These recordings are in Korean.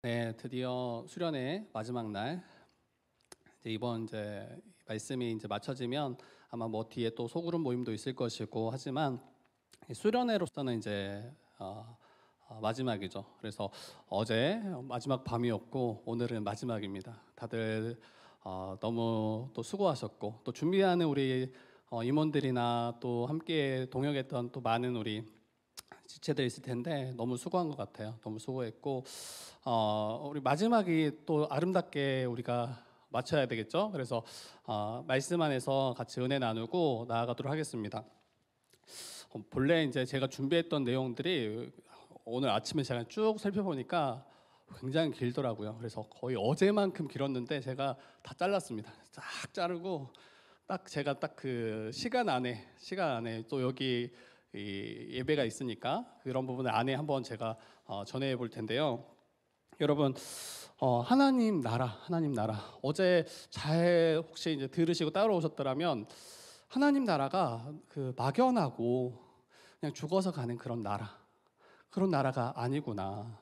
네, 드디어 수련의 마지막 날. 이번 말씀이 맞춰지면 아마 뒤에 또 소그룹 모임도 있을 것이고 하지만 수련회로서는 마지막이죠. 그래서 어제 마지막 밤이었고 오늘은 마지막입니다. 다들 너무 또 수고하셨고 또 준비하는 우리 임원들이나 또 함께 동역했던 또 많은 우리 지체들 있을 텐데 너무 수고한 것 같아요. 너무 수고했고 우리 마지막이 또 아름답게 우리가 마쳐야 되겠죠. 그래서 말씀 안에서 같이 은혜 나누고 나아가도록 하겠습니다. 본래 제가 준비했던 내용들이 오늘 아침에 제가 쭉 살펴보니까 굉장히 길더라고요. 그래서 거의 어제만큼 길었는데 제가 다 잘랐습니다. 쫙 자르고 제가 그 시간 안에 또 여기 예배가 있으니까 그런 부분을 안에 한번 제가 전해 볼 텐데요. 여러분, 하나님 나라 어제 잘 혹시 들으시고 따라오셨더라면 하나님 나라가 그 막연하고 그냥 죽어서 가는 그런 나라가 아니구나.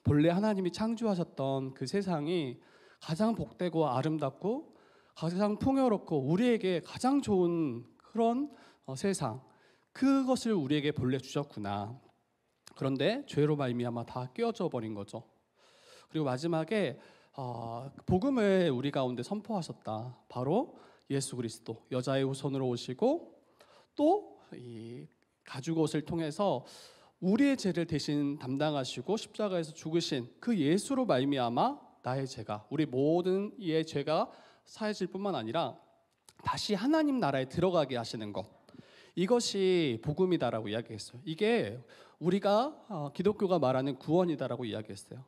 본래 하나님이 창조하셨던 그 세상이 가장 복되고 아름답고 가장 풍요롭고 우리에게 가장 좋은 그런 세상, 그것을 우리에게 본래 주셨구나. 그런데 죄로 말미암아 다 깨어져 버린 거죠. 그리고 마지막에 복음을 우리 가운데 선포하셨다. 바로 예수 그리스도, 여자의 후손으로 오시고 또 이 가죽옷을 통해서 우리의 죄를 대신 담당하시고 십자가에서 죽으신 그 예수로 말미암아 나의 죄가, 우리 모든 이의 죄가 사해질 뿐만 아니라 다시 하나님 나라에 들어가게 하시는 것, 이것이 복음이다라고 이야기했어요. 이게 우리가 기독교가 말하는 구원이다라고 이야기했어요.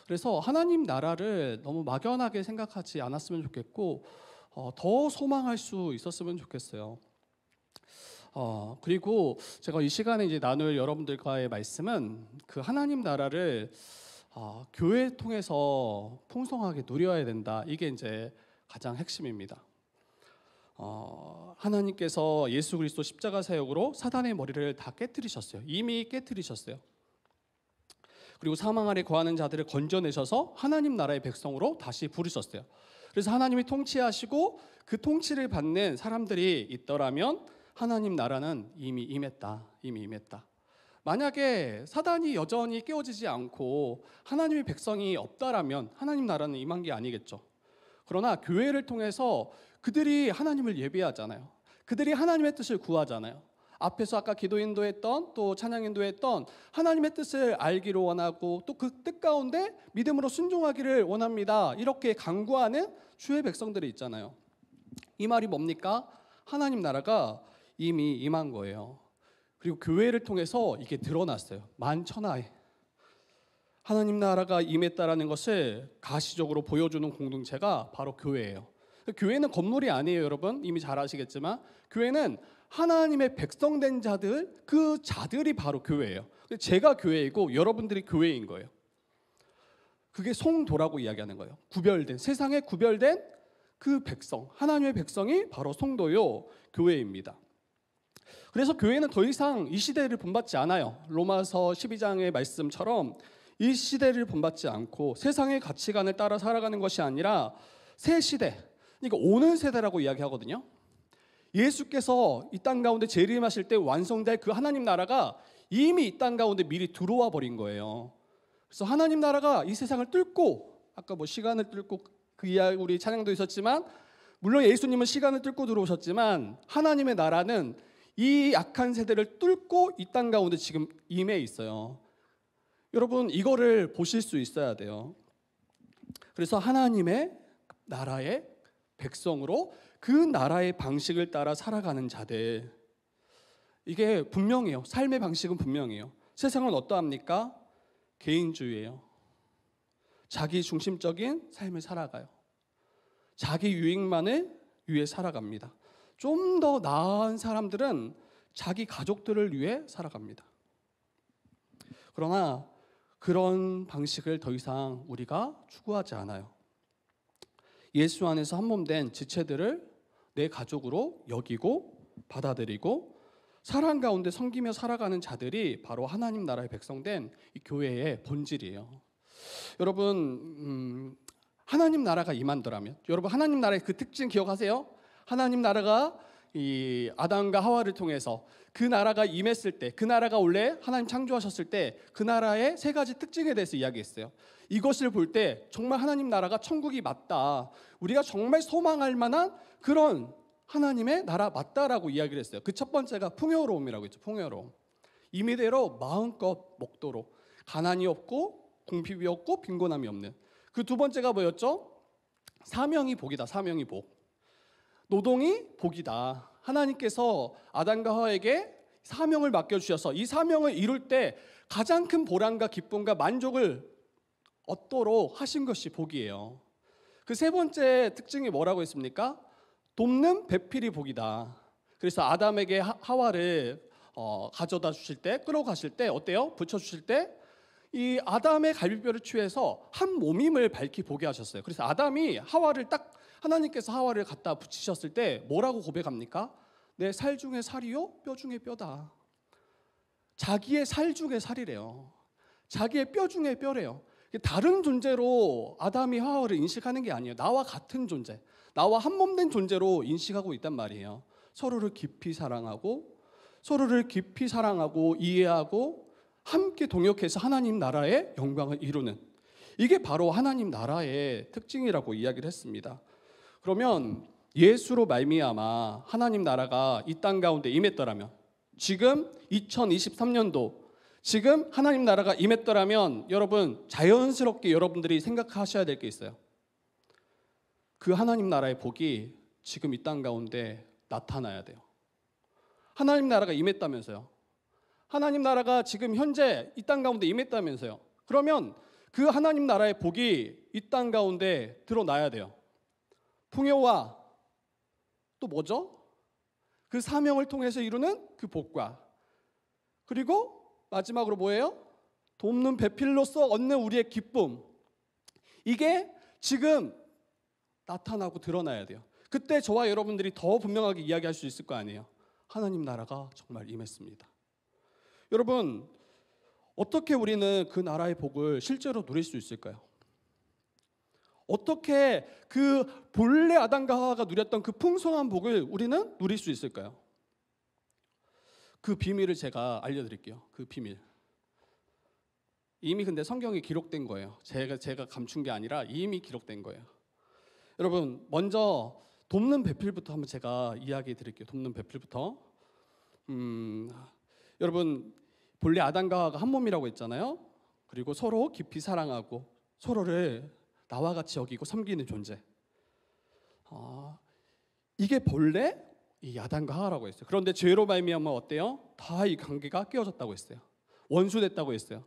그래서 하나님 나라를 너무 막연하게 생각하지 않았으면 좋겠고 더 소망할 수 있었으면 좋겠어요. 그리고 제가 이 시간에 나눌 여러분들과의 말씀은 그 하나님 나라를 교회 통해서 풍성하게 누려야 된다. 이게 가장 핵심입니다. 하나님께서 예수 그리스도 십자가 사역으로 사단의 머리를 다 깨뜨리셨어요. 이미 깨뜨리셨어요. 그리고 사망 아래 거하는 자들을 건져내셔서 하나님 나라의 백성으로 다시 부르셨어요. 그래서 하나님이 통치하시고 그 통치를 받는 사람들이 있더라면 하나님 나라는 이미 임했다. 만약에 사단이 여전히 깨어지지 않고 하나님의 백성이 없다라면 하나님 나라는 임한 게 아니겠죠. 그러나 교회를 통해서 그들이 하나님을 예배하잖아요. 그들이 하나님의 뜻을 구하잖아요. 앞에서 아까 기도 인도했던 또 찬양 인도했던 하나님의 뜻을 알기를 원하고 또 그 뜻 가운데 믿음으로 순종하기를 원합니다. 이렇게 간구하는 주의 백성들이 있잖아요. 이 말이 뭡니까? 하나님 나라가 이미 임한 거예요. 그리고 교회를 통해서 이게 드러났어요. 만천하에 하나님 나라가 임했다라는 것을 가시적으로 보여주는 공동체가 바로 교회예요. 교회는 건물이 아니에요, 여러분. 이미 잘 아시겠지만 교회는 하나님의 백성된 자들, 그 자들이 바로 교회예요. 제가 교회이고 여러분들이 교회인 거예요. 그게 성도라고 이야기하는 거예요. 구별된, 세상에 구별된 그 백성, 하나님의 백성이 바로 성도요, 교회입니다. 그래서 교회는 더 이상 이 시대를 본받지 않아요. 로마서 12장의 말씀처럼 이 시대를 본받지 않고 세상의 가치관을 따라 살아가는 것이 아니라 새 시대, 그러니까 오는 세대라고 이야기하거든요. 예수께서 이 땅 가운데 재림하실 때 완성될 그 하나님 나라가 이미 이 땅 가운데 미리 들어와 버린 거예요. 그래서 하나님 나라가 이 세상을 뚫고, 아까 시간을 뚫고 그 이야기 우리 찬양도 있었지만, 물론 예수님은 시간을 뚫고 들어오셨지만 하나님의 나라는 이 악한 세대를 뚫고 이 땅 가운데 지금 임해 있어요. 여러분, 이거를 보실 수 있어야 돼요. 그래서 하나님의 나라의 백성으로 그 나라의 방식을 따라 살아가는 자들, 이게 분명해요. 삶의 방식은 분명해요. 세상은 어떠합니까? 개인주의예요. 자기 중심적인 삶을 살아가요. 자기 유익만을 위해 살아갑니다. 좀 더 나은 사람들은 자기 가족들을 위해 살아갑니다. 그러나 그런 방식을 더 이상 우리가 추구하지 않아요. 예수 안에서 한 몸 된 지체들을 내 가족으로 여기고 받아들이고 사랑 가운데 섬기며 살아가는 자들이 바로 하나님 나라의 백성된 이 교회의 본질이에요. 여러분, 하나님 나라가 임한다면, 여러분 하나님 나라의 그 특징 기억하세요? 하나님 나라가 이 아담과 하와를 통해서 그 나라가 임했을 때, 그 나라가 원래 하나님 창조하셨을 때 그 나라의 세 가지 특징에 대해서 이야기했어요. 이것을 볼 때 정말 하나님 나라가 천국이 맞다, 우리가 정말 소망할 만한 그런 하나님의 나라 맞다라고 이야기를 했어요. 그 첫 번째가 풍요로움이라고 했죠. 풍요로움. 임의대로 마음껏 먹도록, 가난이 없고 궁핍이 없고 빈곤함이 없는. 그 두 번째가 뭐였죠? 사명이 복이다. 사명이 복. 노동이 복이다. 하나님께서 아담과 하와에게 사명을 맡겨주셔서 이 사명을 이룰 때 가장 큰 보람과 기쁨과 만족을 얻도록 하신 것이 복이에요. 그 세 번째 특징이 뭐라고 했습니까? 돕는 배필이 복이다. 그래서 아담에게 하와를 가져다 주실 때, 끌어가실 때 어때요? 붙여주실 때 이 아담의 갈비뼈를 취해서 한 몸임을 밝히 보게 하셨어요. 그래서 아담이 하와를 딱, 하나님께서 하와를 갖다 붙이셨을 때 뭐라고 고백합니까? 내 살 중에 살이요, 뼈 중에 뼈다. 자기의 살 중에 살이래요. 자기의 뼈 중에 뼈래요. 다른 존재로 아담이 하와를 인식하는 게 아니에요. 나와 같은 존재, 나와 한 몸 된 존재로 인식하고 있단 말이에요. 서로를 깊이 사랑하고, 서로를 깊이 사랑하고 이해하고 함께 동역해서 하나님 나라의 영광을 이루는, 이게 바로 하나님 나라의 특징이라고 이야기를 했습니다. 그러면 예수로 말미암아 하나님 나라가 이 땅 가운데 임했더라면, 지금 2023년도 지금 하나님 나라가 임했더라면 여러분 자연스럽게 여러분들이 생각하셔야 될 게 있어요. 그 하나님 나라의 복이 지금 이 땅 가운데 나타나야 돼요. 하나님 나라가 임했다면서요. 하나님 나라가 지금 현재 이 땅 가운데 임했다면서요. 그러면 그 하나님 나라의 복이 이 땅 가운데 드러나야 돼요. 풍요와 또 뭐죠? 그 사명을 통해서 이루는 그 복과, 그리고 마지막으로 뭐예요? 돕는 배필로서 얻는 우리의 기쁨. 이게 지금 나타나고 드러나야 돼요. 그때 저와 여러분들이 더 분명하게 이야기할 수 있을 거 아니에요. 하나님 나라가 정말 임했습니다. 여러분, 어떻게 우리는 그 나라의 복을 실제로 누릴 수 있을까요? 어떻게 그 본래 아담과 하와가 누렸던 그 풍성한 복을 우리는 누릴 수 있을까요? 그 비밀을 제가 알려드릴게요. 그 비밀. 이미 근데 성경에 기록된 거예요. 제가 감춘 게 아니라 이미 기록된 거예요. 여러분, 먼저 돕는 배필부터 한번 제가 이야기 드릴게요. 돕는 배필부터. 여러분, 본래 아담과 하와가 한 몸이라고 했잖아요. 그리고 서로 깊이 사랑하고 서로를 나와 같이 여기고 섬기는 존재. 이게 본래 이 아담과 하와라고 했어요. 그런데 죄로 말미암아 어때요? 다 이 관계가 깨어졌다고 했어요. 원수됐다고 했어요.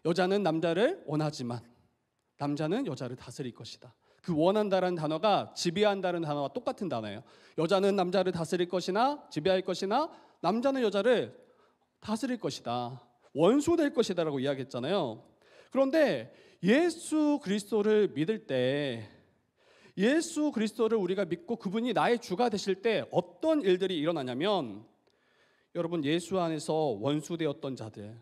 여자는 남자를 원하지만 남자는 여자를 다스릴 것이다. 그 원한다라는 단어가 지배한다는 단어와 똑같은 단어예요. 여자는 남자를 다스릴 것이나 지배할 것이나 남자는 여자를 다스릴 것이다. 원수될 것이다 라고 이야기했잖아요. 그런데 예수 그리스도를 믿을 때, 예수 그리스도를 우리가 믿고 그분이 나의 주가 되실 때 어떤 일들이 일어나냐면, 여러분, 예수 안에서 원수되었던 자들,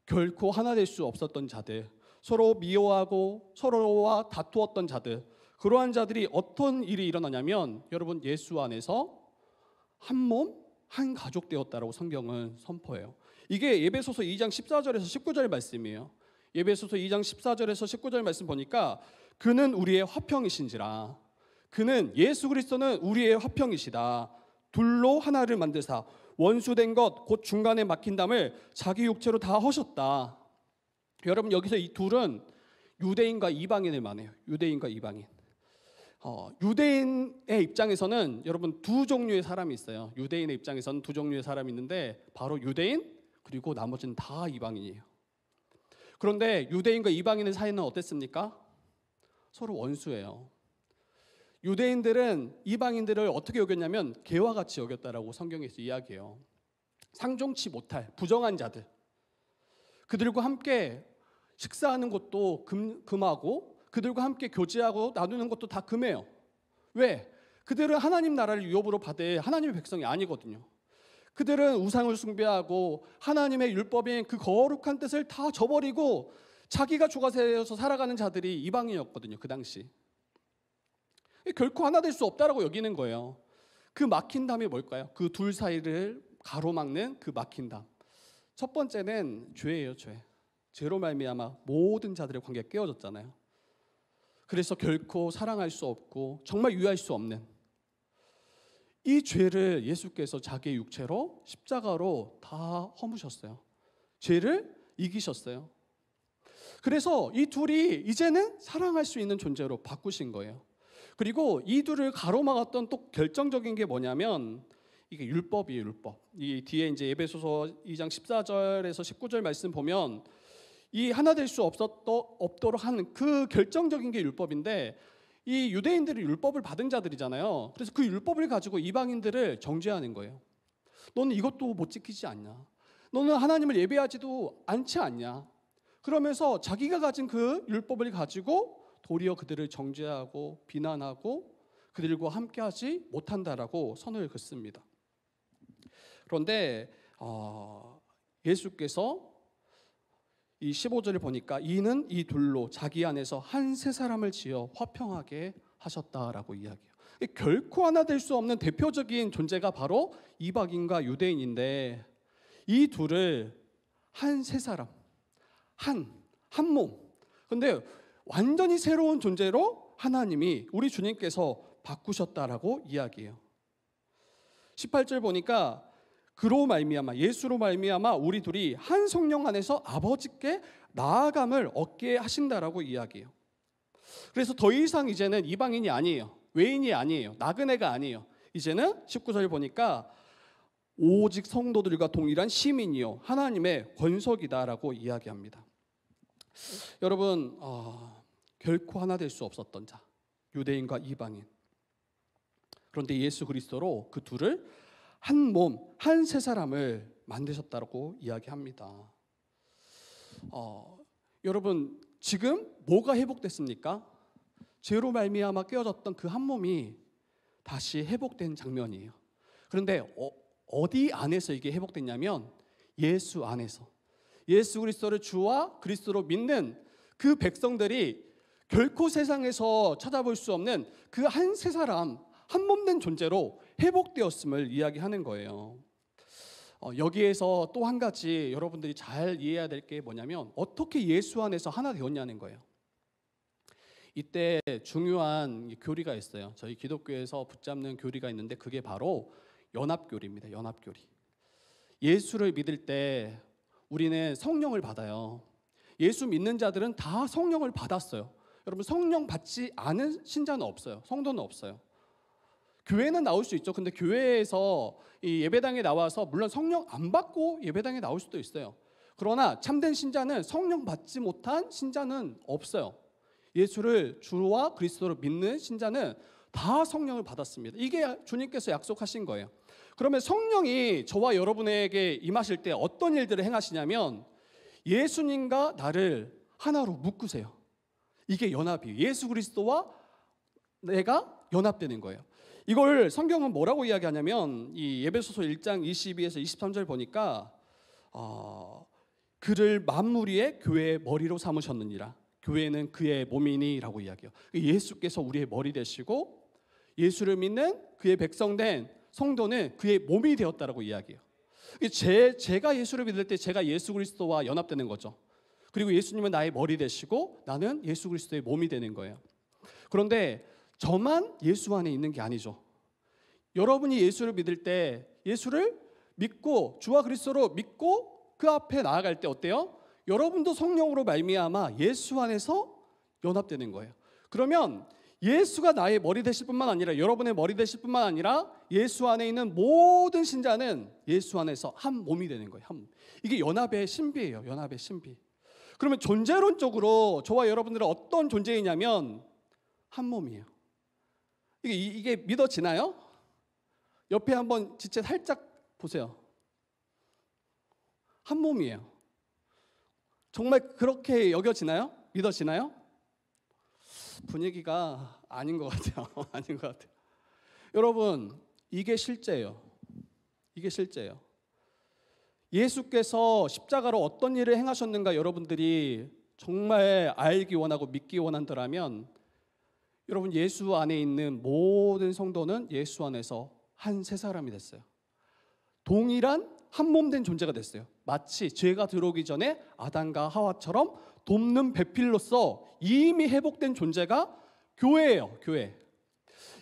결코 하나 될 수 없었던 자들, 서로 미워하고 서로와 다투었던 자들, 그러한 자들이 어떤 일이 일어나냐면, 여러분, 예수 안에서 한 몸, 한 가족 되었다라고 성경은 선포해요. 이게 에베소서 2장 14절에서 19절 말씀이에요. 에베소서 2장 14절에서 19절 말씀 보니까, 그는 우리의 화평이신지라, 그는 예수 그리스도는 우리의 화평이시다. 둘로 하나를 만드사 원수된 것 곧 중간에 막힌 담을 자기 육체로 다 허셨다. 여러분, 여기서 이 둘은 유대인과 이방인을 말해요. 유대인과 이방인. 유대인의 입장에서는 여러분 두 종류의 사람이 있어요. 유대인의 입장에서는 두 종류의 사람이 있는데 바로 유대인, 그리고 나머지는 다 이방인이에요. 그런데 유대인과 이방인의 사이는 어땠습니까? 서로 원수예요. 유대인들은 이방인들을 어떻게 여겼냐면 개와 같이 여겼다라고 성경에서 이야기해요. 상종치 못할 부정한 자들, 그들과 함께 식사하는 것도 금하고 그들과 함께 교제하고 나누는 것도 다 금해요. 왜? 그들은 하나님 나라를 유업으로 받을 하나님의 백성이 아니거든요. 그들은 우상을 숭배하고 하나님의 율법인 그 거룩한 뜻을 다 저버리고 자기가 주가 되어서 살아가는 자들이 이방인이었거든요. 그 당시. 결코 하나 될 수 없다라고 여기는 거예요. 그 막힌 담이 뭘까요? 그 둘 사이를 가로막는 그 막힌 담. 첫 번째는 죄예요. 죄. 죄로 말미암아 모든 자들의 관계가 깨어졌잖아요. 그래서 결코 사랑할 수 없고 정말 유의할 수 없는 이 죄를 예수께서 자기의 육체로 십자가로 다 허무셨어요. 죄를 이기셨어요. 그래서 이 둘이 이제는 사랑할 수 있는 존재로 바꾸신 거예요. 그리고 이 둘을 가로막았던 또 결정적인 게 뭐냐면 이게 율법이에요. 율법. 이 뒤에 이제 에베소서 2장 14절에서 19절 말씀 보면 이 하나 될 수 없도록 하는 그 결정적인 게 율법인데, 이 유대인들이 율법을 받은 자들이잖아요. 그래서 그 율법을 가지고 이방인들을 정죄하는 거예요. 너는 이것도 못 지키지 않냐? 너는 하나님을 예배하지도 않지 않냐? 그러면서 자기가 가진 그 율법을 가지고 도리어 그들을 정죄하고 비난하고 그들과 함께하지 못한다라고 선을 긋습니다. 그런데 예수께서 이 15절을 보니까 이는 이 둘로 자기 안에서 한 세 사람을 지어 화평하게 하셨다라고 이야기해요. 결코 하나 될 수 없는 대표적인 존재가 바로 이방인과 유대인인데, 이 둘을 한 세 사람, 한 몸. 근데 완전히 새로운 존재로 하나님이 우리 주님께서 바꾸셨다라고 이야기해요. 18절 보니까 그로 말미암아 예수로 말미암아 우리 둘이 한 성령 안에서 아버지께 나아감을 얻게 하신다라고 이야기해요. 그래서 더 이상 이제는 이방인이 아니에요. 외인이 아니에요. 나그네가 아니에요. 이제는 19절 보니까 오직 성도들과 동일한 시민이요 하나님의 권속이다라고 이야기합니다. 여러분, 결코 하나 될 수 없었던 자, 유대인과 이방인. 그런데 예수 그리스도로 그 둘을 한 몸, 한 세 사람을 만드셨다고 이야기합니다. 여러분, 지금 뭐가 회복됐습니까? 죄로 말미암아 깨어졌던 그 한 몸이 다시 회복된 장면이에요. 그런데 어디 안에서 이게 회복됐냐면 예수 안에서. 예수 그리스도를 주와 그리스도로 믿는 그 백성들이 결코 세상에서 찾아볼 수 없는 그 한 세 사람, 한 몸 된 존재로 회복되었음을 이야기하는 거예요. 여기에서 또 한 가지 여러분들이 잘 이해해야 될 게 뭐냐면 어떻게 예수 안에서 하나 되었냐는 거예요. 이때 중요한 교리가 있어요. 저희 기독교에서 붙잡는 교리가 있는데 그게 바로 연합교리입니다. 연합교리. 예수를 믿을 때 우리는 성령을 받아요. 예수 믿는 자들은 다 성령을 받았어요. 여러분, 성령 받지 않은 신자는 없어요. 성도는 없어요. 교회는 나올 수 있죠. 근데 교회에서 이 예배당에 나와서 물론 성령 안 받고 예배당에 나올 수도 있어요. 그러나 참된 신자는 성령 받지 못한 신자는 없어요. 예수를 주와 그리스도로 믿는 신자는 다 성령을 받았습니다. 이게 주님께서 약속하신 거예요. 그러면 성령이 저와 여러분에게 임하실 때 어떤 일들을 행하시냐면 예수님과 나를 하나로 묶으세요. 이게 연합이에요. 예수 그리스도와 내가 연합되는 거예요. 이걸 성경은 뭐라고 이야기하냐면 이 에베소서 1장 22에서 23절 보니까 그를 만물 위에 교회의 머리로 삼으셨느니라. 교회는 그의 몸이니라고 이야기해요. 예수께서 우리의 머리 되시고 예수를 믿는 그의 백성된 성도는 그의 몸이 되었다라고 이야기해요. 제가 예수를 믿을 때 제가 예수 그리스도와 연합되는 거죠. 그리고 예수님은 나의 머리 되시고 나는 예수 그리스도의 몸이 되는 거예요. 그런데 저만 예수 안에 있는 게 아니죠. 여러분이 예수를 믿을 때 예수를 믿고 주와 그리스도로 믿고 그 앞에 나아갈 때 어때요? 여러분도 성령으로 말미암아 예수 안에서 연합되는 거예요. 그러면 예수가 나의 머리 되실 뿐만 아니라 여러분의 머리 되실 뿐만 아니라 예수 안에 있는 모든 신자는 예수 안에서 한 몸이 되는 거예요. 한 몸. 이게 연합의 신비예요. 연합의 신비. 그러면 존재론적으로 저와 여러분들은 어떤 존재이냐면 한 몸이에요. 이게 믿어지나요? 옆에 한번 지체 살짝 보세요. 한 몸이에요. 정말 그렇게 여겨지나요? 믿어지나요? 분위기가 아닌 것 같아요. 아닌 것 같아요. 여러분, 이게 실제예요. 이게 실제예요. 예수께서 십자가로 어떤 일을 행하셨는가 여러분들이 정말 알기 원하고 믿기 원한다면 여러분, 예수 안에 있는 모든 성도는 예수 안에서 한 새 사람이 됐어요. 동일한 한 몸 된 존재가 됐어요. 마치 죄가 들어오기 전에 아담과 하와처럼 돕는 배필로서 이미 회복된 존재가 교회예요. 교회.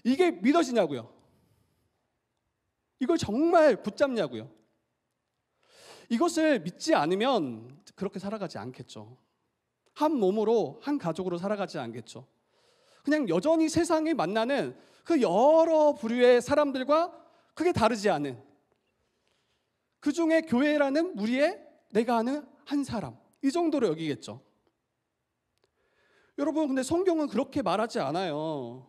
이게 믿어지냐고요? 이걸 정말 붙잡냐고요? 이것을 믿지 않으면 그렇게 살아가지 않겠죠. 한 몸으로, 한 가족으로 살아가지 않겠죠. 그냥 여전히 세상에 만나는 그 여러 부류의 사람들과 크게 다르지 않은, 그 중에 교회라는 무리의 내가 아는 한 사람, 이 정도로 여기겠죠. 여러분, 근데 성경은 그렇게 말하지 않아요.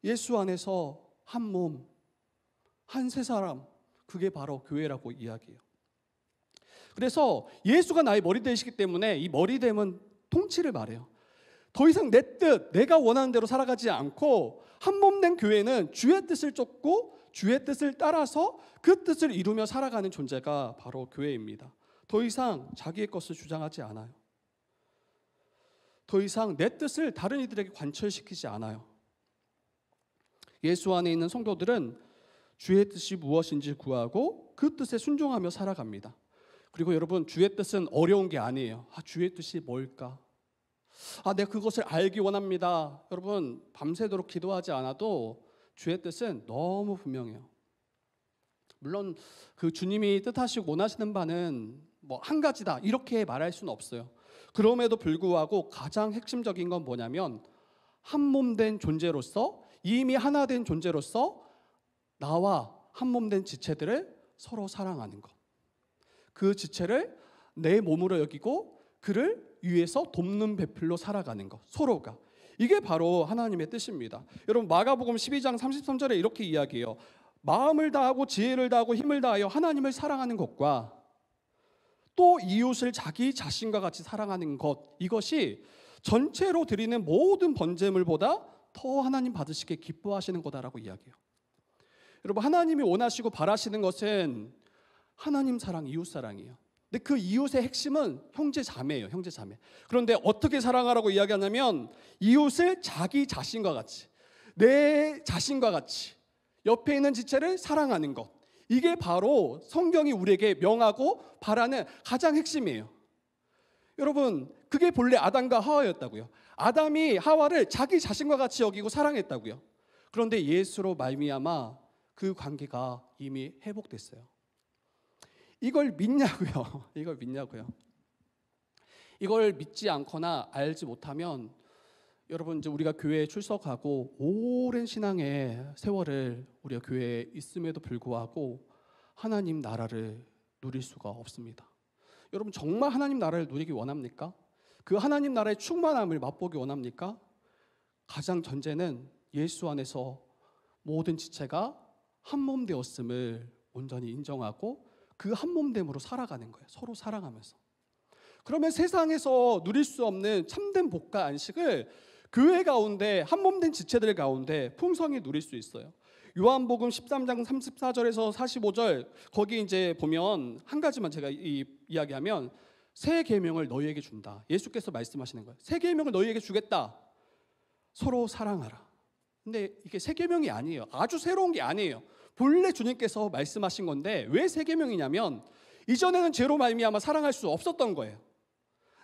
예수 안에서 한 몸, 한 세 사람, 그게 바로 교회라고 이야기해요. 그래서 예수가 나의 머리 되시기 때문에 이 머리됨은 통치를 말해요. 더 이상 내 뜻, 내가 원하는 대로 살아가지 않고 한 몸 된 교회는 주의 뜻을 쫓고 주의 뜻을 따라서 그 뜻을 이루며 살아가는 존재가 바로 교회입니다. 더 이상 자기의 것을 주장하지 않아요. 더 이상 내 뜻을 다른 이들에게 관철시키지 않아요. 예수 안에 있는 성도들은 주의 뜻이 무엇인지 구하고 그 뜻에 순종하며 살아갑니다. 그리고 여러분, 주의 뜻은 어려운 게 아니에요. 주의 뜻이 뭘까? 내가 그것을 알기 원합니다. 여러분, 밤새도록 기도하지 않아도 주의 뜻은 너무 분명해요. 물론 그 주님이 뜻하시고 원하시는 바는 뭐 한 가지다 이렇게 말할 수는 없어요. 그럼에도 불구하고 가장 핵심적인 건 뭐냐면, 한 몸 된 존재로서, 이미 하나 된 존재로서 나와 한 몸 된 지체들을 서로 사랑하는 것. 그 지체를 내 몸으로 여기고 그를 위해서 돕는 배필로 살아가는 것, 서로가. 이게 바로 하나님의 뜻입니다. 여러분, 마가복음 12장 33절에 이렇게 이야기해요. 마음을 다하고 지혜를 다하고 힘을 다하여 하나님을 사랑하는 것과 또 이웃을 자기 자신과 같이 사랑하는 것, 이것이 전체로 드리는 모든 번제물보다 더 하나님 받으시게 기뻐하시는 거다라고 이야기해요. 여러분, 하나님이 원하시고 바라시는 것은 하나님 사랑, 이웃 사랑이에요. 근데 그 이웃의 핵심은 형제 자매예요. 형제 자매. 그런데 어떻게 사랑하라고 이야기하냐면, 이웃을 자기 자신과 같이, 내 자신과 같이 옆에 있는 지체를 사랑하는 것. 이게 바로 성경이 우리에게 명하고 바라는 가장 핵심이에요. 여러분, 그게 본래 아담과 하와였다고요. 아담이 하와를 자기 자신과 같이 여기고 사랑했다고요. 그런데 예수로 말미암아 그 관계가 이미 회복됐어요. 이걸 믿냐고요? 이걸 믿냐고요? 이걸 믿지 않거나 알지 못하면, 여러분, 이제 우리가 교회에 출석하고 오랜 신앙의 세월을 우리가 교회에 있음에도 불구하고 하나님 나라를 누릴 수가 없습니다. 여러분, 정말 하나님 나라를 누리기 원합니까? 그 하나님 나라의 충만함을 맛보기 원합니까? 가장 전제는 예수 안에서 모든 지체가 한 몸 되었음을 온전히 인정하고 그 한 몸됨으로 살아가는 거예요. 서로 사랑하면서. 그러면 세상에서 누릴 수 없는 참된 복과 안식을 교회 가운데, 한 몸 된 지체들 가운데 풍성히 누릴 수 있어요. 요한복음 13장 34절에서 45절, 거기 이제 보면 한 가지만 제가 이야기하면, 새 계명을 너희에게 준다. 예수께서 말씀하시는 거예요. 새 계명을 너희에게 주겠다. 서로 사랑하라. 근데 이게 새 계명이 아니에요. 아주 새로운 게 아니에요. 본래 주님께서 말씀하신 건데, 왜 새 계명이냐면, 이전에는 죄로 말미암아 사랑할 수 없었던 거예요.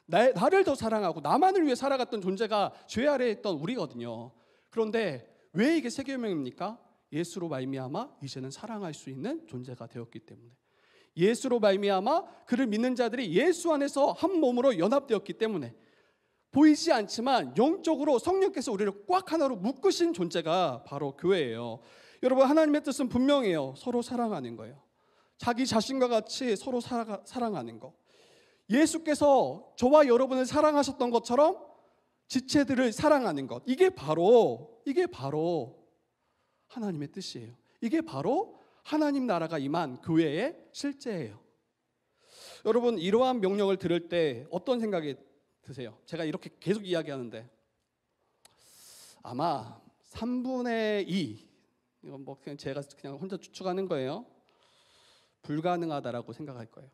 나를 더 사랑하고 나만을 위해 살아갔던 존재가 죄 아래에 있던 우리거든요. 그런데 왜 이게 새 계명입니까? 예수로 말미암아 이제는 사랑할 수 있는 존재가 되었기 때문에. 예수로 말미암아 그를 믿는 자들이 예수 안에서 한 몸으로 연합되었기 때문에, 보이지 않지만 영적으로 성령께서 우리를 꽉 하나로 묶으신 존재가 바로 교회예요. 여러분, 하나님의 뜻은 분명해요. 서로 사랑하는 거예요. 자기 자신과 같이 서로 사랑하는 거. 예수께서 저와 여러분을 사랑하셨던 것처럼 지체들을 사랑하는 것. 이게 바로 하나님의 뜻이에요. 이게 바로 하나님 나라가 임한 교회의 실제예요. 여러분, 이러한 명령을 들을 때 어떤 생각이 드세요? 제가 이렇게 계속 이야기하는데 아마 3분의 2, 이건 뭐 그냥 제가 그냥 혼자 추측하는 거예요. 불가능하다라고 생각할 거예요.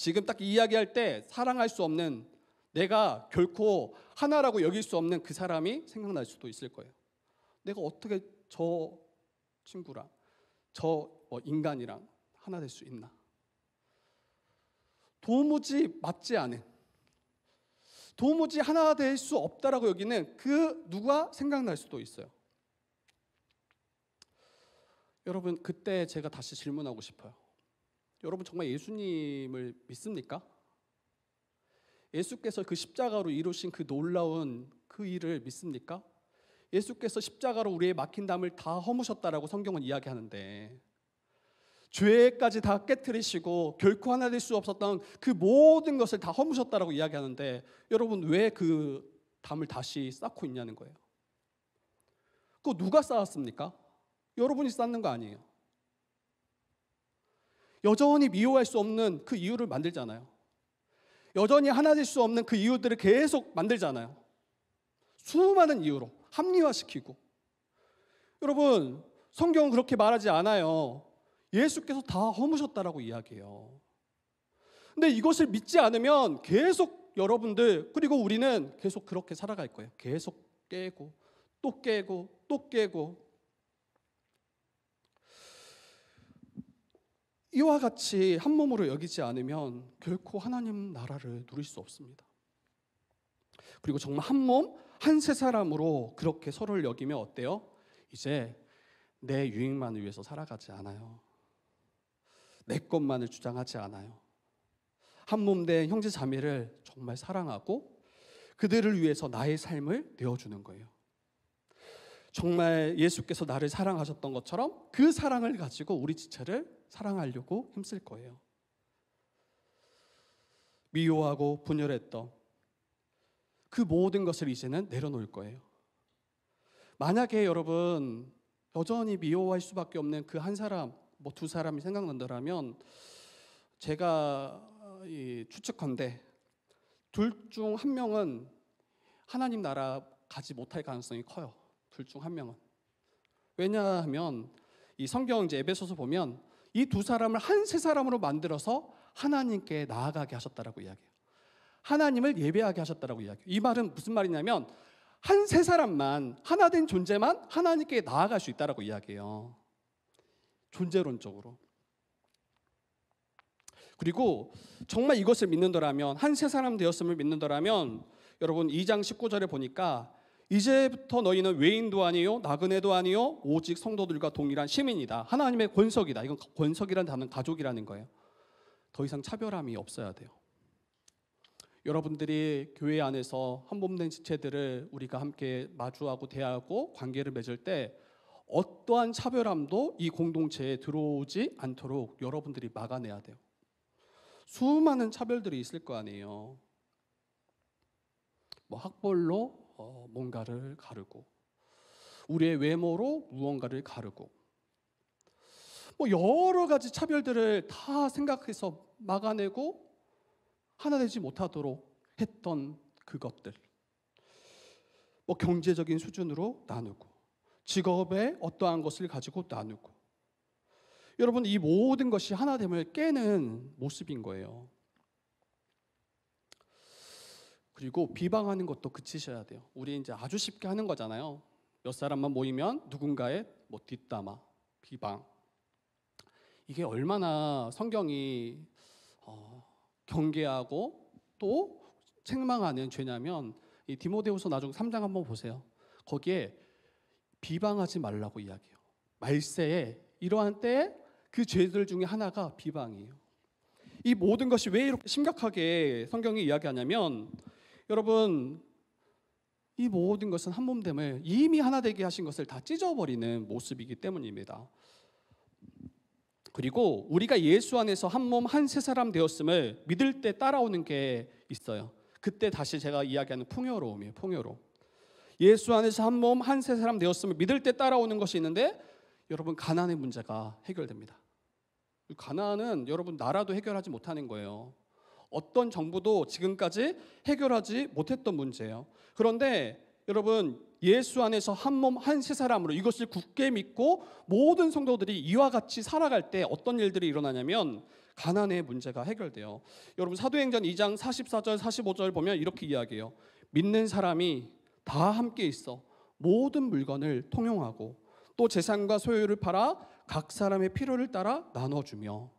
지금 딱 이 이야기할 때 사랑할 수 없는, 내가 결코 하나라고 여길 수 없는 그 사람이 생각날 수도 있을 거예요. 내가 어떻게 저 친구랑 저 인간이랑 하나 될 수 있나? 도무지 맞지 않은, 도무지 하나 될 수 없다라고 여기는 그 누가 생각날 수도 있어요. 여러분, 그때 제가 다시 질문하고 싶어요. 여러분, 정말 예수님을 믿습니까? 예수께서 그 십자가로 이루신 그 놀라운 그 일을 믿습니까? 예수께서 십자가로 우리의 막힌 담을 다 허무셨다라고 성경은 이야기하는데, 죄까지 다 깨트리시고 결코 하나 될 수 없었던 그 모든 것을 다 허무셨다라고 이야기하는데, 여러분 왜 그 담을 다시 쌓고 있냐는 거예요. 그거 누가 쌓았습니까? 여러분이 쌓는 거 아니에요. 여전히 미워할 수 없는 그 이유를 만들잖아요. 여전히 하나 될 수 없는 그 이유들을 계속 만들잖아요. 수많은 이유로 합리화시키고. 여러분, 성경은 그렇게 말하지 않아요. 예수께서 다 허무셨다라고 이야기해요. 근데 이것을 믿지 않으면 계속 여러분들, 그리고 우리는 계속 그렇게 살아갈 거예요. 계속 깨고 또 깨고 또 깨고. 이와 같이 한 몸으로 여기지 않으면 결코 하나님 나라를 누릴 수 없습니다. 그리고 정말 한 몸, 한 세 사람으로 그렇게 서로를 여기면 어때요? 이제 내 유익만을 위해서 살아가지 않아요. 내 것만을 주장하지 않아요. 한 몸 된 형제 자매를 정말 사랑하고 그들을 위해서 나의 삶을 내어주는 거예요. 정말 예수께서 나를 사랑하셨던 것처럼 그 사랑을 가지고 우리 지체를 사랑하려고 힘쓸 거예요. 미워하고 분열했던 그 모든 것을 이제는 내려놓을 거예요. 만약에 여러분 여전히 미워할 수밖에 없는 그 한 사람, 두 사람이 생각난다면, 제가 추측컨대 둘 중 한 명은 하나님 나라 가지 못할 가능성이 커요. 둘 중 한 명은. 왜냐하면 이 성경 이제 에베소서 보면 이 두 사람을 한 세 사람으로 만들어서 하나님께 나아가게 하셨다라고 이야기해요. 하나님을 예배하게 하셨다라고 이야기해요. 이 말은 무슨 말이냐면 한 세 사람만, 하나 된 존재만 하나님께 나아갈 수 있다라고 이야기해요. 존재론적으로. 그리고 정말 이것을 믿는다라면, 한 세 사람 되었음을 믿는다라면, 여러분 2장 19절에 보니까 이제부터 너희는 외인도 아니요 나그네도 아니요 오직 성도들과 동일한 시민이다. 하나님의 권석이다. 이건 권석이라는 단어는 가족이라는 거예요. 더 이상 차별함이 없어야 돼요. 여러분들이 교회 안에서 한 몸 된 지체들을 우리가 함께 마주하고 대하고 관계를 맺을 때 어떠한 차별함도 이 공동체에 들어오지 않도록 여러분들이 막아내야 돼요. 수많은 차별들이 있을 거 아니에요. 학벌로 뭔가를 가르고, 우리의 외모로 무언가를 가르고, 여러 가지 차별들을 다 생각해서 막아내고 하나 되지 못하도록 했던 그것들. 경제적인 수준으로 나누고, 직업의 어떠한 것을 가지고 나누고. 여러분, 이 모든 것이 하나됨을 깨는 모습인 거예요. 그리고 비방하는 것도 그치셔야 돼요. 우리 이제 아주 쉽게 하는 거잖아요. 몇 사람만 모이면 누군가의 뒷담화, 비방. 이게 얼마나 성경이 경계하고 또 책망하는 죄냐면, 이 디모데후서 나중 3장 한번 보세요. 거기에 비방하지 말라고 이야기해요. 말세에 이러한 때에 그 죄들 중에 하나가 비방이에요. 이 모든 것이 왜 이렇게 심각하게 성경이 이야기하냐면, 여러분 이 모든 것은 한 몸됨을, 이미 하나 되게 하신 것을 다 찢어버리는 모습이기 때문입니다. 그리고 우리가 예수 안에서 한 몸 한 세 사람 되었음을 믿을 때 따라오는 게 있어요. 그때 다시 제가 이야기하는 풍요로움이에요. 풍요로움. 예수 안에서 한 몸 한 세 사람 되었음을 믿을 때 따라오는 것이 있는데, 여러분 가난의 문제가 해결됩니다. 가난은 여러분 나라도 해결하지 못하는 거예요. 어떤 정부도 지금까지 해결하지 못했던 문제예요. 그런데 여러분 예수 안에서 한 몸 한 세 사람으로 이것을 굳게 믿고 모든 성도들이 이와 같이 살아갈 때 어떤 일들이 일어나냐면, 가난의 문제가 해결돼요. 여러분 사도행전 2장 44절 45절 보면 이렇게 이야기해요. 믿는 사람이 다 함께 있어 모든 물건을 통용하고 또 재산과 소유를 팔아 각 사람의 필요를 따라 나눠주며.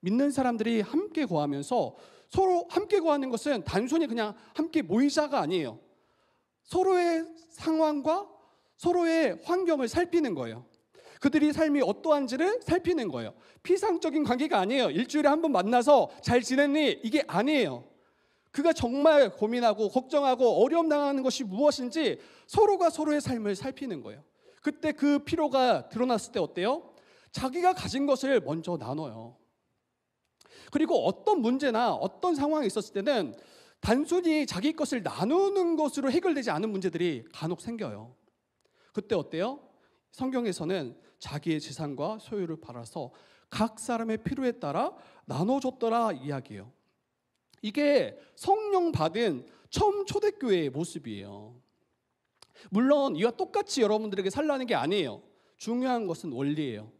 믿는 사람들이 함께 거하면서, 서로 함께 거하는 것은 단순히 그냥 함께 모이자가 아니에요. 서로의 상황과 서로의 환경을 살피는 거예요. 그들이 삶이 어떠한지를 살피는 거예요. 피상적인 관계가 아니에요. 일주일에 한 번 만나서 잘 지냈니? 이게 아니에요. 그가 정말 고민하고 걱정하고 어려움 당하는 것이 무엇인지 서로가 서로의 삶을 살피는 거예요. 그때 그 필요가 드러났을 때 어때요? 자기가 가진 것을 먼저 나눠요. 그리고 어떤 문제나 어떤 상황이 있었을 때는 단순히 자기 것을 나누는 것으로 해결되지 않은 문제들이 간혹 생겨요. 그때 어때요? 성경에서는 자기의 재산과 소유를 팔아서 각 사람의 필요에 따라 나눠줬더라 이야기해요. 이게 성령 받은 처음 초대교회의 모습이에요. 물론 이와 똑같이 여러분들에게 살라는 게 아니에요. 중요한 것은 원리예요.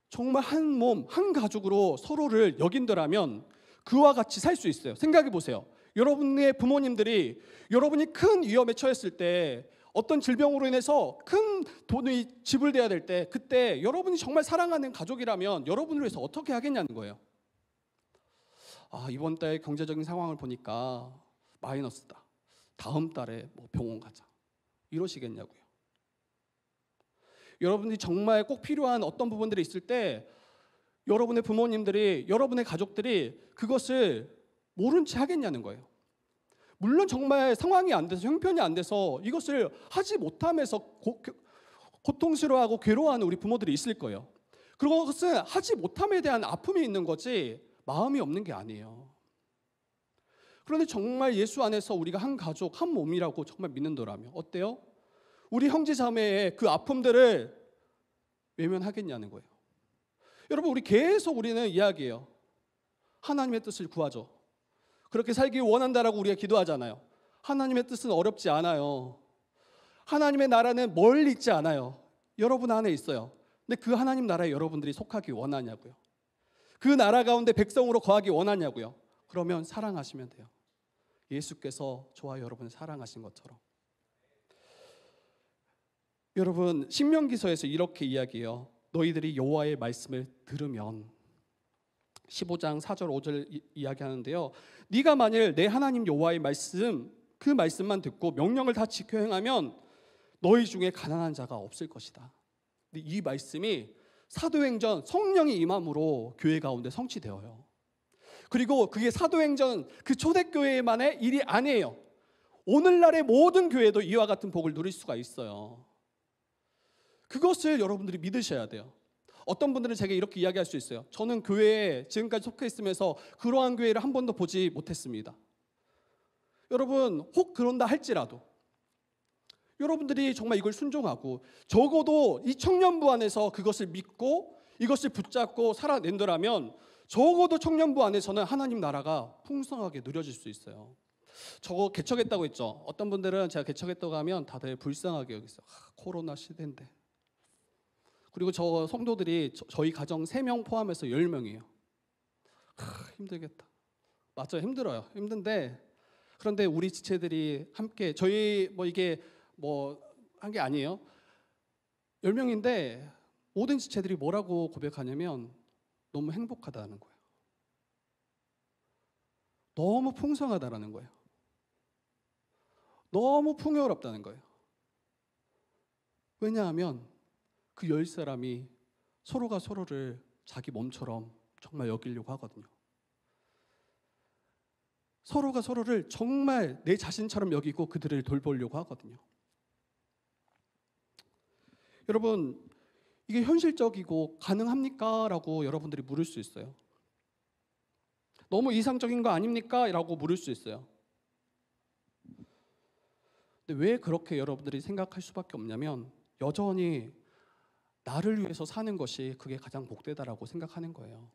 정말 한 몸, 한 가족으로 서로를 여긴다면 그와 같이 살 수 있어요. 생각해 보세요. 여러분의 부모님들이 여러분이 큰 위험에 처했을 때, 어떤 질병으로 인해서 큰 돈이 지불돼야 될 때, 그때 여러분이 정말 사랑하는 가족이라면 여러분을 위해서 어떻게 하겠냐는 거예요. 이번 달 경제적인 상황을 보니까 마이너스다. 다음 달에 병원 가자. 이러시겠냐고요. 여러분이 정말 꼭 필요한 어떤 부분들이 있을 때 여러분의 부모님들이, 여러분의 가족들이 그것을 모른 채 하겠냐는 거예요. 물론 정말 상황이 안 돼서, 형편이 안 돼서 이것을 하지 못하면서 고통스러워하고 괴로워하는 우리 부모들이 있을 거예요. 그것은 하지 못함에 대한 아픔이 있는 거지 마음이 없는 게 아니에요. 그런데 정말 예수 안에서 우리가 한 가족, 한 몸이라고 정말 믿는다면 어때요? 우리 형제 자매의 그 아픔들을 외면하겠냐는 거예요. 여러분, 우리는 이야기해요. 하나님의 뜻을 구하죠. 그렇게 살기 원한다라고 우리가 기도하잖아요. 하나님의 뜻은 어렵지 않아요. 하나님의 나라는 멀리 있지 않아요. 여러분 안에 있어요. 근데 그 하나님 나라에 여러분들이 속하기 원하냐고요. 그 나라 가운데 백성으로 거하기 원하냐고요. 그러면 사랑하시면 돼요. 예수께서 저와 여러분을 사랑하신 것처럼. 여러분, 신명기서에서 이렇게 이야기해요. 너희들이 여호와의 말씀을 들으면, 15장 4절 5절 이야기하는데요. 네가 만일 내 하나님 여호와의 말씀, 그 말씀만 듣고 명령을 다 지켜 행하면 너희 중에 가난한 자가 없을 것이다. 근데 이 말씀이 사도행전 성령이 임함으로 교회 가운데 성취되어요. 그리고 그게 사도행전 그 초대교회만의 일이 아니에요. 오늘날의 모든 교회도 이와 같은 복을 누릴 수가 있어요. 그것을 여러분들이 믿으셔야 돼요. 어떤 분들은 제가 이렇게 이야기할 수 있어요. 저는 교회에 지금까지 속해 있으면서 그러한 교회를 한 번도 보지 못했습니다. 여러분, 혹 그런다 할지라도 여러분들이 정말 이걸 순종하고 적어도 이 청년부 안에서 그것을 믿고 이것을 붙잡고 살아낸다면 적어도 청년부 안에서는 하나님 나라가 풍성하게 누려질 수 있어요. 저거 개척했다고 했죠. 어떤 분들은 제가 개척했다고 하면 다들 불쌍하게 여기서 코로나 시대인데. 그리고 저 성도들이 저희 가정 3명 포함해서 10명이에요. 힘들겠다. 맞아요, 힘들어요. 힘든데, 그런데 우리 지체들이 함께, 저희 이게 한 게 아니에요. 10명인데 모든 지체들이 뭐라고 고백하냐면 너무 행복하다는 거예요. 너무 풍성하다라는 거예요. 너무 풍요롭다는 거예요. 왜냐하면 그 10사람이 서로가 서로를 자기 몸처럼 정말 여기려고 하거든요. 서로가 서로를 정말 내 자신처럼 여기고 그들을 돌보려고 하거든요. 여러분, 이게 현실적이고 가능합니까? 라고 여러분들이 물을 수 있어요. 너무 이상적인 거 아닙니까? 라고 물을 수 있어요. 근데 왜 그렇게 여러분들이 생각할 수밖에 없냐면 여전히 나를 위해서 사는 것이 그게 가장 복되다라고 생각하는 거예요.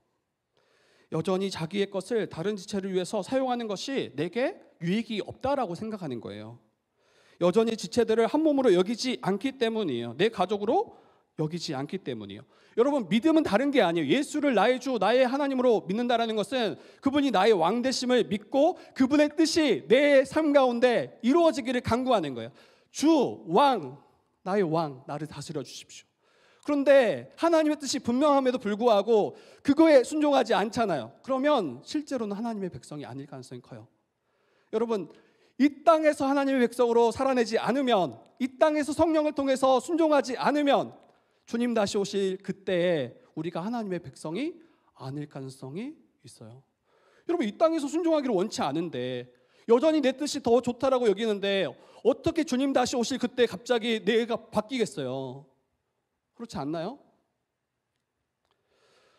여전히 자기의 것을 다른 지체를 위해서 사용하는 것이 내게 유익이 없다라고 생각하는 거예요. 여전히 지체들을 한 몸으로 여기지 않기 때문이에요. 내 가족으로 여기지 않기 때문이에요. 여러분, 믿음은 다른 게 아니에요. 예수를 나의 주, 나의 하나님으로 믿는다라는 것은 그분이 나의 왕 되심을 믿고 그분의 뜻이 내 삶 가운데 이루어지기를 간구하는 거예요. 주, 왕, 나의 왕, 나를 다스려 주십시오. 그런데 하나님의 뜻이 분명함에도 불구하고 그거에 순종하지 않잖아요. 그러면 실제로는 하나님의 백성이 아닐 가능성이 커요. 여러분, 이 땅에서 하나님의 백성으로 살아내지 않으면, 이 땅에서 성령을 통해서 순종하지 않으면 주님 다시 오실 그때에 우리가 하나님의 백성이 아닐 가능성이 있어요. 여러분, 이 땅에서 순종하기를 원치 않은데, 여전히 내 뜻이 더 좋다라고 여기는데 어떻게 주님 다시 오실 그때 갑자기 내가 바뀌겠어요? 그렇지 않나요?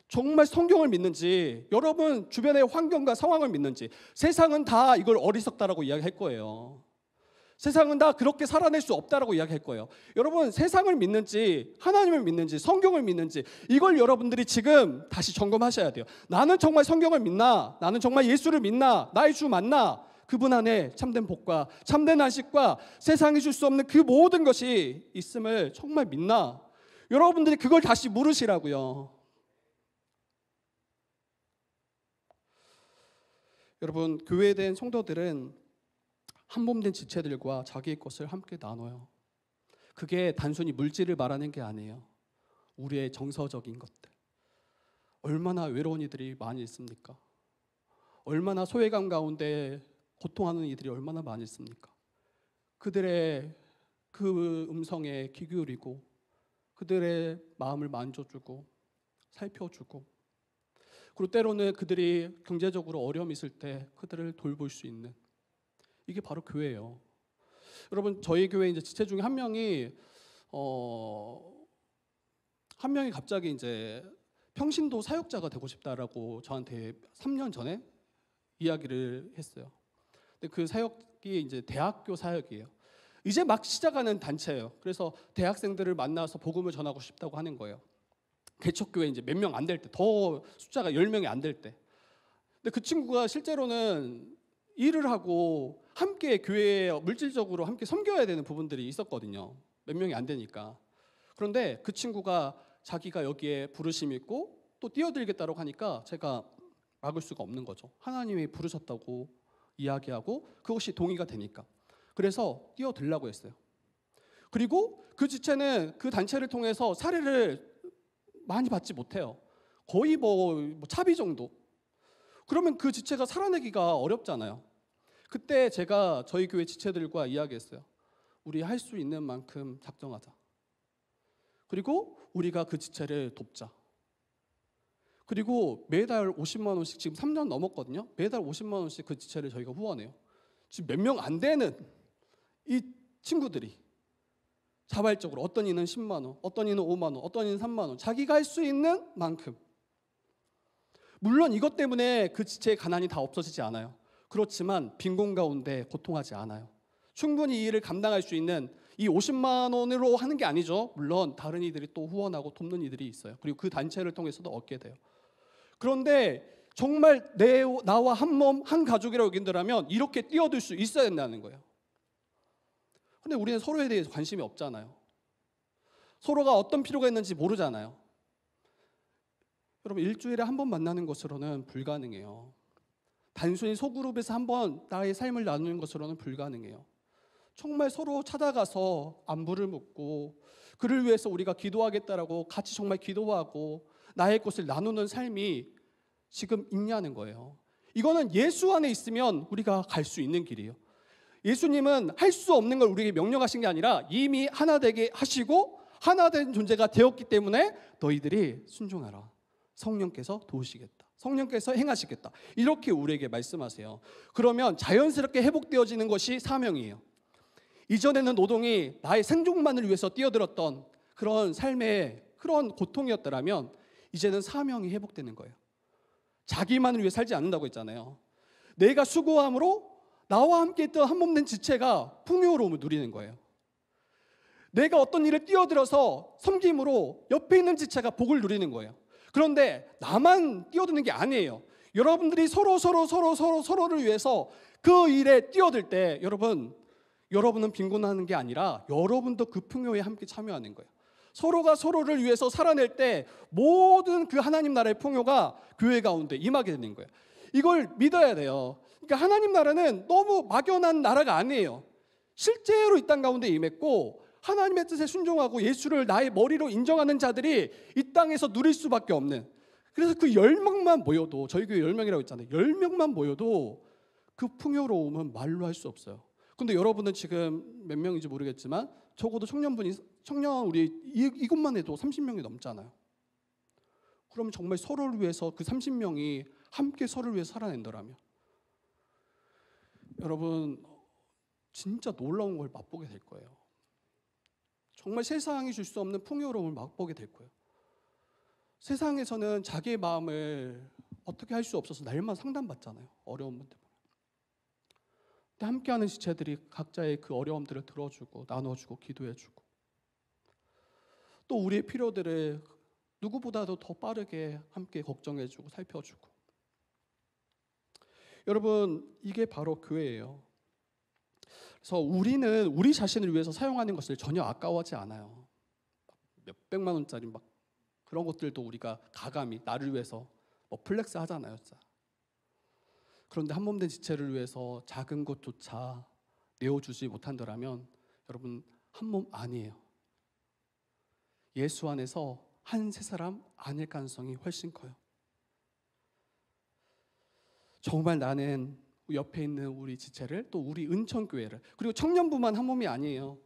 정말 성경을 믿는지, 여러분 주변의 환경과 상황을 믿는지. 세상은 다 이걸 어리석다라고 이야기할 거예요. 세상은 다 그렇게 살아낼 수 없다라고 이야기할 거예요. 여러분, 세상을 믿는지 하나님을 믿는지 성경을 믿는지, 이걸 여러분들이 지금 다시 점검하셔야 돼요. 나는 정말 성경을 믿나? 나는 정말 예수를 믿나? 나의 주 맞나? 그분 안에 참된 복과 참된 안식과 세상이 줄 수 없는 그 모든 것이 있음을 정말 믿나? 여러분들이 그걸 다시 물으시라고요. 여러분, 교회에 된 성도들은 한 몸 된 지체들과 자기의 것을 함께 나눠요. 그게 단순히 물질을 말하는 게 아니에요. 우리의 정서적인 것들. 얼마나 외로운 이들이 많이 있습니까? 얼마나 소외감 가운데 고통하는 이들이 얼마나 많이 있습니까? 그들의 그 음성에 귀 기울이고 그들의 마음을 만져주고 살펴주고, 그리고 때로는 그들이 경제적으로 어려움이 있을 때 그들을 돌볼 수 있는, 이게 바로 교회예요. 여러분, 저희 교회 이제 지체 중에 한 명이 갑자기 이제 평신도 사역자가 되고 싶다라고 저한테 3년 전에 이야기를 했어요. 근데 그 사역이 이제 대학교 사역이에요. 이제 막 시작하는 단체예요. 그래서 대학생들을 만나서 복음을 전하고 싶다고 하는 거예요. 개척교회 이제 몇 명 안 될 때, 더 숫자가 10명이 안 될 때. 근데 그 친구가 실제로는 일을 하고 함께 교회에 물질적으로 함께 섬겨야 되는 부분들이 있었거든요. 몇 명이 안 되니까. 그런데 그 친구가 자기가 여기에 부르심이 있고 또 뛰어들겠다고 하니까 제가 막을 수가 없는 거죠. 하나님이 부르셨다고 이야기하고 그것이 동의가 되니까. 그래서 뛰어들라고 했어요. 그리고 그 지체는 그 단체를 통해서 사례를 많이 받지 못해요. 거의 뭐 차비 정도. 그러면 그 지체가 살아내기가 어렵잖아요. 그때 제가 저희 교회 지체들과 이야기했어요. 우리 할 수 있는 만큼 작정하자. 그리고 우리가 그 지체를 돕자. 그리고 매달 50만 원씩, 지금 3년 넘었거든요. 매달 50만 원씩 그 지체를 저희가 후원해요. 지금 몇 명 안 되는 이 친구들이 자발적으로, 어떤 이는 10만 원, 어떤 이는 5만 원, 어떤 이는 3만 원, 자기가 할 수 있는 만큼. 물론 이것 때문에 그 지체의 가난이 다 없어지지 않아요. 그렇지만 빈곤 가운데 고통하지 않아요. 충분히 이 일을 감당할 수 있는, 이 50만 원으로 하는 게 아니죠. 물론 다른 이들이 또 후원하고 돕는 이들이 있어요. 그리고 그 단체를 통해서도 얻게 돼요. 그런데 정말 나와 한 몸, 한 가족이라고 여긴다면 이렇게 뛰어들 수 있어야 된다는 거예요. 근데 우리는 서로에 대해서 관심이 없잖아요. 서로가 어떤 필요가 있는지 모르잖아요. 여러분, 일주일에 한 번 만나는 것으로는 불가능해요. 단순히 소그룹에서 한 번 나의 삶을 나누는 것으로는 불가능해요. 정말 서로 찾아가서 안부를 묻고 그를 위해서 우리가 기도하겠다라고 같이 정말 기도하고 나의 것을 나누는 삶이 지금 있냐는 거예요. 이거는 예수 안에 있으면 우리가 갈 수 있는 길이에요. 예수님은 할 수 없는 걸 우리에게 명령하신 게 아니라 이미 하나 되게 하시고 하나 된 존재가 되었기 때문에 너희들이 순종하라. 성령께서 도우시겠다. 성령께서 행하시겠다. 이렇게 우리에게 말씀하세요. 그러면 자연스럽게 회복되어지는 것이 사명이에요. 이전에는 노동이 나의 생존만을 위해서 뛰어들었던 그런 삶의 그런 고통이었더라면 이제는 사명이 회복되는 거예요. 자기만을 위해 살지 않는다고 했잖아요. 내가 수고함으로 나와 함께 있던 한 몸 된 지체가 풍요로움을 누리는 거예요. 내가 어떤 일을 뛰어들어서 섬김으로 옆에 있는 지체가 복을 누리는 거예요. 그런데 나만 뛰어드는 게 아니에요. 여러분들이 서로를 위해서 그 일에 뛰어들 때 여러분은 빈곤하는 게 아니라 여러분도 그 풍요에 함께 참여하는 거예요. 서로가 서로를 위해서 살아낼 때 모든 그 하나님 나라의 풍요가 교회 가운데 임하게 되는 거예요. 이걸 믿어야 돼요. 그러니까 하나님 나라는 너무 막연한 나라가 아니에요. 실제로 이 땅 가운데 임했고 하나님의 뜻에 순종하고 예수를 나의 머리로 인정하는 자들이 이 땅에서 누릴 수밖에 없는, 그래서 그 10명만 모여도, 저희 교회 10명이라고 했잖아요. 10명만 모여도 그 풍요로움은 말로 할 수 없어요. 근데 여러분은 지금 몇 명인지 모르겠지만 적어도 청년 우리 이것만 해도 30명이 넘잖아요. 그러면 정말 서로를 위해서 그 30명이 함께 서로를 위해서 살아낸다라면 여러분 진짜 놀라운 걸 맛보게 될 거예요. 정말 세상이 줄 수 없는 풍요로움을 맛보게 될 거예요. 세상에서는 자기의 마음을 어떻게 할 수 없어서 날마다 상담받잖아요. 어려운 분들. 근데 함께하는 지체들이 각자의 그 어려움들을 들어주고 나눠주고 기도해주고 또 우리의 필요들을 누구보다도 더 빠르게 함께 걱정해주고 살펴주고, 여러분 이게 바로 교회예요. 그래서 우리는 우리 자신을 위해서 사용하는 것을 전혀 아까워하지 않아요. 몇백만 원짜리 막 그런 것들도 우리가 가감히 나를 위해서 뭐 플렉스 하잖아요. 진짜. 그런데 한 몸 된 지체를 위해서 작은 것조차 내어주지 못한다면 여러분 한 몸 아니에요. 예수 안에서 한 세 사람 아닐 가능성이 훨씬 커요. 정말 나는 옆에 있는 우리 지체를, 또 우리 은총교회를, 그리고 청년부만 한 몸이 아니에요.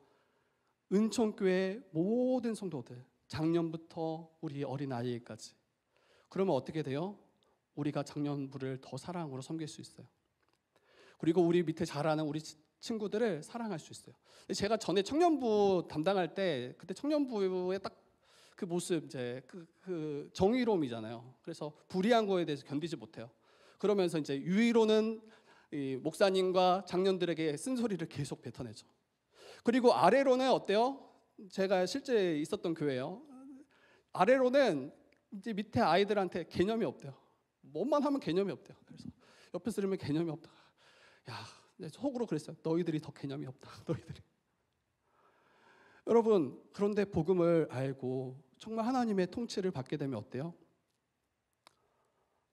은총교회 모든 성도들, 작년부터 우리 어린아이까지. 그러면 어떻게 돼요? 우리가 작년부를 더 사랑으로 섬길 수 있어요. 그리고 우리 밑에 자라는 우리 친구들을 사랑할 수 있어요. 제가 전에 청년부 담당할 때 그때 청년부의 딱 그 모습, 이제 그 정의로움이잖아요. 그래서 불의한 거에 대해서 견디지 못해요. 그러면서 이제 위로는 이 목사님과 장년들에게 쓴소리를 계속 뱉어내죠. 그리고 아래로는 어때요? 제가 실제 있었던 교회예요. 아래로는 이제 밑에 아이들한테 개념이 없대요. 뭐만 하면 개념이 없대요. 그래서 옆에서 들으면 개념이 없다. 야, 속으로 그랬어요. 너희들이 더 개념이 없다. 너희들이. 여러분, 그런데 복음을 알고 정말 하나님의 통치를 받게 되면 어때요?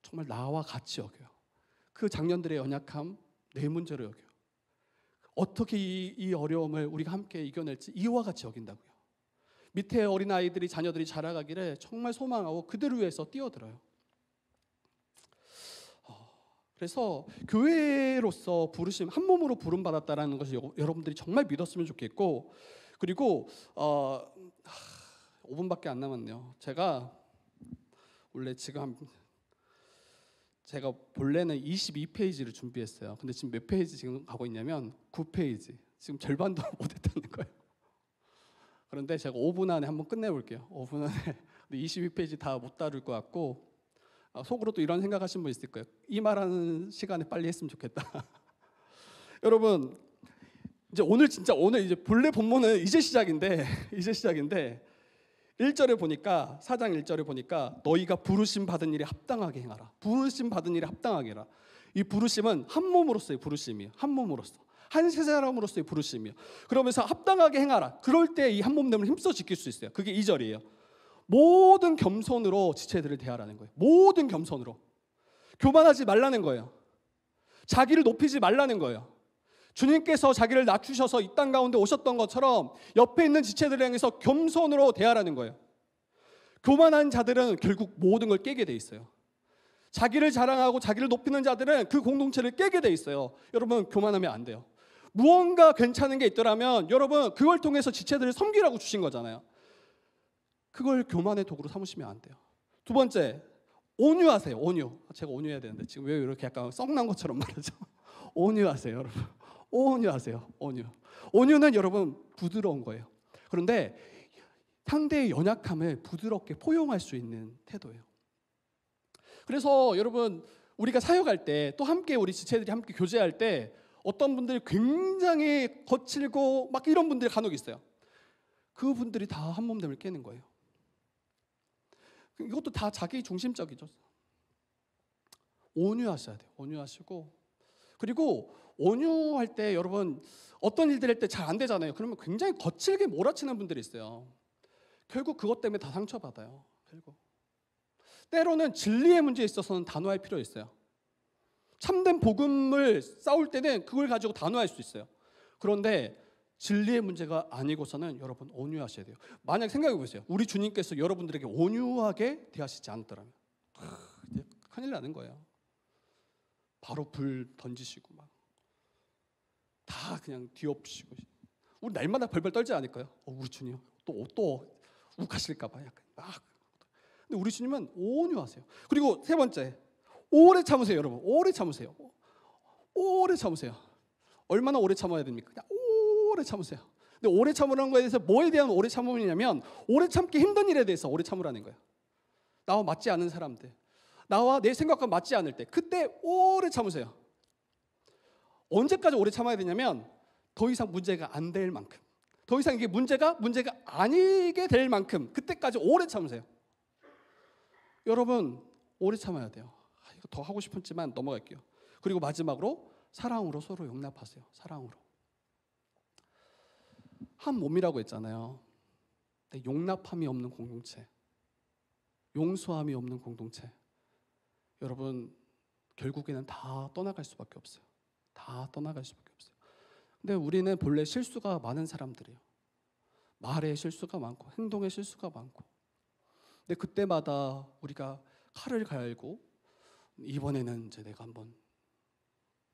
정말 나와 같이 여겨요. 그 장년들의 연약함 내 문제로 여겨요. 어떻게 이 어려움을 우리가 함께 이겨낼지 이와 같이 여긴다고요. 밑에 어린아이들이, 자녀들이 자라가기를 정말 소망하고 그들을 위해서 뛰어들어요. 그래서 교회로서 부르심, 한 몸으로 부름받았다는 것을 여러분들이 정말 믿었으면 좋겠고, 그리고 5분밖에 안 남았네요. 제가 원래 제가 본래는 22페이지를 준비했어요. 근데 지금 몇 페이지 지금 가고 있냐면 9페이지. 지금 절반도 못했다는 거예요. 그런데 제가 5분 안에 한번 끝내볼게요. 5분 안에. 근데 22페이지 다 못 다룰 것 같고, 속으로 또 이런 생각하시는 분 있을 거예요. 이 말하는 시간에 빨리 했으면 좋겠다. 여러분, 이제 오늘 이제 본래 본문은 이제 시작인데 1절에 보니까, 4장 1절에 보니까 너희가 부르심 받은 일에 합당하게 행하라. 부르심 받은 일에 합당하게 해라. 이 부르심은 한 몸으로서의 부르심이에요. 한 몸으로서, 한 세 사람으로서의 부르심이에요. 그러면서 합당하게 행하라. 그럴 때 이 한 몸됨을 힘써 지킬 수 있어요. 그게 2절이에요. 모든 겸손으로 지체들을 대하라는 거예요. 모든 겸손으로. 교만하지 말라는 거예요. 자기를 높이지 말라는 거예요. 주님께서 자기를 낮추셔서 이 땅 가운데 오셨던 것처럼 옆에 있는 지체들을 향해서 겸손으로 대하라는 거예요. 교만한 자들은 결국 모든 걸 깨게 돼 있어요. 자기를 자랑하고 자기를 높이는 자들은 그 공동체를 깨게 돼 있어요. 여러분, 교만하면 안 돼요. 무언가 괜찮은 게 있더라면 여러분 그걸 통해서 지체들을 섬기라고 주신 거잖아요. 그걸 교만의 도구로 삼으시면 안 돼요. 두 번째, 온유하세요. 온유. 제가 온유해야 되는데 지금 왜 이렇게 약간 썩난 것처럼 말하죠? 온유하세요, 여러분. 온유하세요. 온유는 여러분 부드러운 거예요. 그런데 상대의 연약함을 부드럽게 포용할 수 있는 태도예요. 그래서 여러분 우리가 사역할 때, 또 함께 우리 지체들이 함께 교제할 때 어떤 분들이 굉장히 거칠고 막 이런 분들이 간혹 있어요. 그분들이 다 한 몸됨을 깨는 거예요. 이것도 다 자기 중심적이죠. 온유하셔야 돼요. 온유하시고, 그리고 온유할 때 여러분 어떤 일들 할 때 잘 안 되잖아요. 그러면 굉장히 거칠게 몰아치는 분들이 있어요. 결국 그것 때문에 다 상처받아요. 결국 때로는 진리의 문제에 있어서는 단호할 필요 있어요. 참된 복음을 싸울 때는 그걸 가지고 단호할 수 있어요. 그런데 진리의 문제가 아니고서는 여러분 온유하셔야 돼요. 만약 생각해 보세요. 우리 주님께서 여러분들에게 온유하게 대하시지 않았더라면 이제 큰일 나는 거예요. 바로 불 던지시고 막 다 그냥 뒤엎으시고. 우리 날마다 벌벌 떨지 않을까요? 우리 주님 또 욱하실까 봐 약간 막. 근데 우리 주님은 온유하세요. 그리고 세 번째, 오래 참으세요, 여러분. 오래 참으세요. 오래 참으세요. 얼마나 오래 참아야 됩니까? 그냥 오래 참으세요. 근데 오래 참으라는 거에 대해서 뭐에 대한 오래 참음이냐면 오래 참기 힘든 일에 대해서 오래 참으라는 거예요. 나와 맞지 않은 사람들, 나와 내 생각과 맞지 않을 때 그때 오래 참으세요. 언제까지 오래 참아야 되냐면 더 이상 문제가 안 될 만큼, 더 이상 이게 문제가 아니게 될 만큼 그때까지 오래 참으세요. 여러분 오래 참아야 돼요. 이거 더 하고 싶었지만 넘어갈게요. 그리고 마지막으로 사랑으로 서로 용납하세요. 사랑으로. 한 몸이라고 했잖아요. 근데 용납함이 없는 공동체, 용서함이 없는 공동체, 여러분 결국에는 다 떠나갈 수밖에 없어요. 다 떠나갈 수밖에 없어요. 근데 우리는 본래 실수가 많은 사람들이에요. 말에 실수가 많고 행동에 실수가 많고. 근데 그때마다 우리가 칼을 갈고 이번에는 이제 내가 한번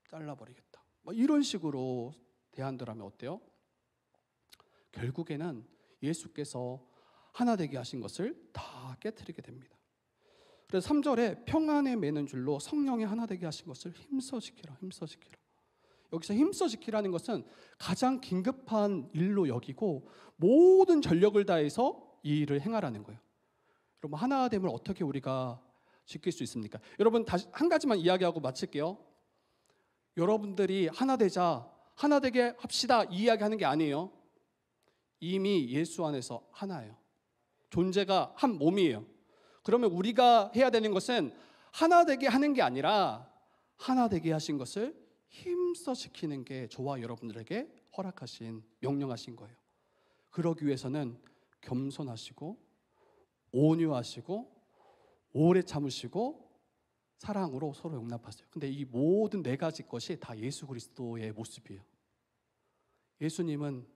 잘라버리겠다, 뭐 이런 식으로 대한다면 어때요? 결국에는 예수께서 하나 되게 하신 것을 다 깨트리게 됩니다. 그래서 3절에 평안에 매는 줄로 성령이 하나 되게 하신 것을 힘써 지키라. 힘써 지키라. 여기서 힘써 지키라는 것은 가장 긴급한 일로 여기고 모든 전력을 다해서 이 일을 행하라는 거예요. 여러분 하나됨을 어떻게 우리가 지킬 수 있습니까? 여러분 다시 한 가지만 이야기하고 마칠게요. 여러분들이 하나 되자, 하나 되게 합시다 이 이야기하는 게 아니에요. 이미 예수 안에서 하나예요. 존재가 한 몸이에요. 그러면 우리가 해야 되는 것은 하나 되게 하는 게 아니라 하나 되게 하신 것을 힘써 지키는 게 저와 여러분들에게 허락하신, 명령하신 거예요. 그러기 위해서는 겸손하시고 온유하시고 오래 참으시고 사랑으로 서로 용납하세요. 근데 이 모든 네 가지 것이 다 예수 그리스도의 모습이에요. 예수님은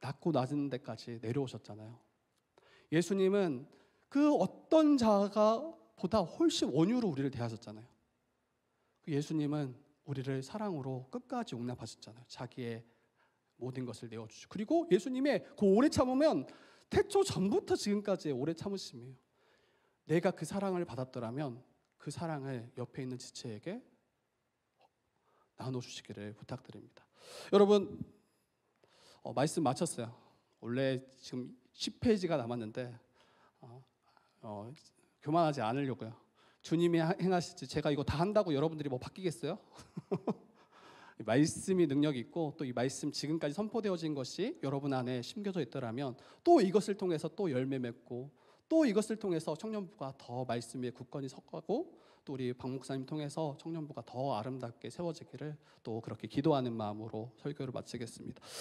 낮고 낮은 데까지 내려오셨잖아요. 예수님은 그 어떤 자가 보다 훨씬 온유로 우리를 대하셨잖아요. 예수님은 우리를 사랑으로 끝까지 용납하셨잖아요. 자기의 모든 것을 내어주시고. 그리고 예수님의 그 오래 참으면 태초 전부터 지금까지의 오래 참으심이에요. 내가 그 사랑을 받았더라면 그 사랑을 옆에 있는 지체에게 나눠주시기를 부탁드립니다. 여러분 말씀 마쳤어요. 원래 지금 10페이지가 남았는데 교만하지 않으려고요. 주님이 행하실지 제가 이거 다 한다고 여러분들이 뭐 바뀌겠어요? 말씀이 능력이 있고 또 이 말씀 지금까지 선포되어진 것이 여러분 안에 심겨져 있더라면 또 이것을 통해서 또 열매 맺고 또 이것을 통해서 청년부가 더 말씀에 굳건히 서가고 또 우리 박 목사님 통해서 청년부가 더 아름답게 세워지기를 또 그렇게 기도하는 마음으로 설교를 마치겠습니다.